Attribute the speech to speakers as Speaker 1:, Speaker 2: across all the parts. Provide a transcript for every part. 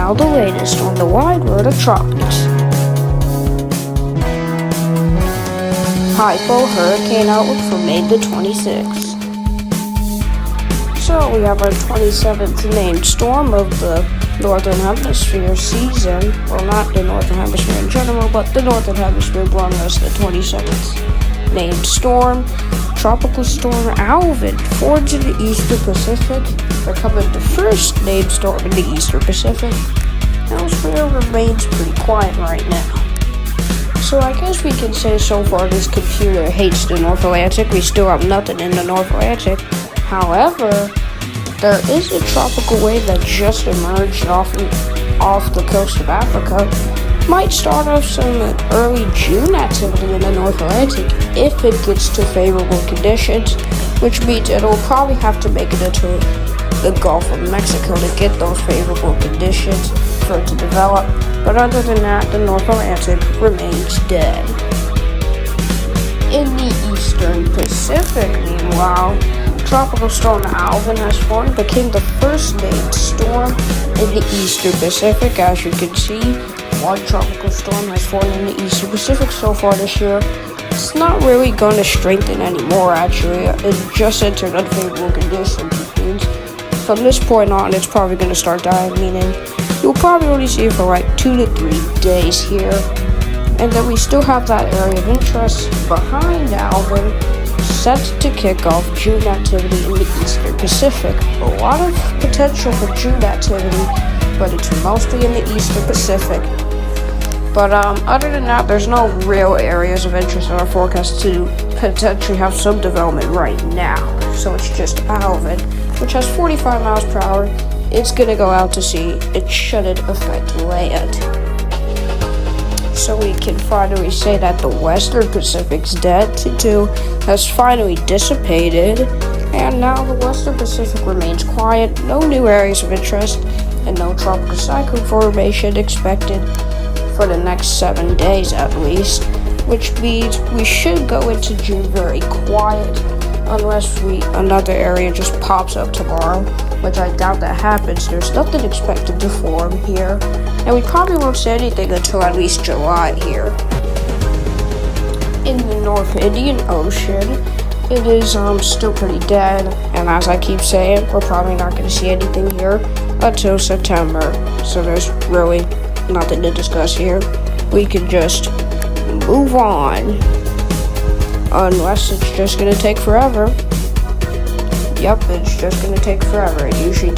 Speaker 1: now the latest on the wide world of tropics. Hypo hurricane outlook for May the 26th. So we have our 27th named storm of the Northern Hemisphere season. Well, not the Northern Hemisphere in general, but the Northern Hemisphere brought us the 27th named storm. Tropical Storm Alvin forged in the Eastern Pacific, becoming the first named storm in the Eastern Pacific. Elsewhere remains pretty quiet right now. So I guess we can say so far this computer hates the North Atlantic. We still have nothing in the North Atlantic. However, there is a tropical wave that just emerged off the coast of Africa. Might start off some early June activity in the North Atlantic if it gets to favorable conditions, which means it'll probably have to make it into the Gulf of Mexico to get those favorable conditions for it to develop. But other than that, the North Atlantic remains dead. In the Eastern Pacific, meanwhile, Tropical Storm Alvin has formed, became the first named storm in the Eastern Pacific. As you can see, one tropical storm has formed in the Eastern Pacific so far this year. It's not really going to strengthen anymore, actually. It just entered unfavorable conditions, which means from this point on, it's probably going to start dying, meaning you'll probably only see it for like 2 to 3 days here. And then we still have that area of interest behind Alvin, set to kick off June activity in the Eastern Pacific. A lot of potential for June activity, but it's mostly in the Eastern Pacific. But other than that, there's no real areas of interest in our forecast to potentially have some development right now. So it's just Alvin, which has 45 miles per hour. It's gonna go out to sea. It shouldn't affect land. So we can finally say that the Western Pacific's dead too, has finally dissipated, and now the Western Pacific remains quiet. No new areas of interest, and no tropical cyclone formation expected for the next 7 days at least, which means we should go into June very quiet unless another area just pops up tomorrow, which I doubt that happens. There's nothing expected to form here, and we probably won't see anything until at least July here. In the North Indian Ocean, it is still pretty dead, and as I keep saying, we're probably not going to see anything here until September, so there's really nothing to discuss here. We can just move on, unless it's just going to take forever. Yep, it's just going to take forever. It usually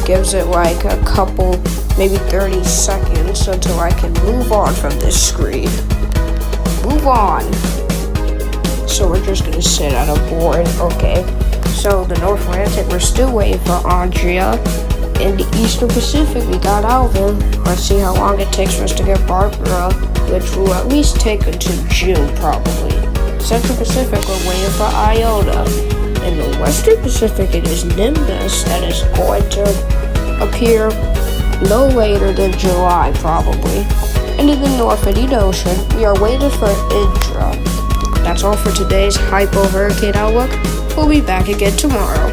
Speaker 1: gives it like a couple, maybe 30 seconds until I can move on from this screen. Move on. So we're just going to sit on a board. Okay, so the North Atlantic, we're still waiting for Andrea. In the Eastern Pacific, we got Alvin. Let's see how long it takes for us to get Barbara, which will at least take until June, probably. Central Pacific, we're waiting for Iota. In the Western Pacific, it is Nimbus that is going to appear no later than July, probably. And in the North Indian Ocean, we are waiting for Indra. That's all for today's Hypo Hurricane Outlook. We'll be back again tomorrow.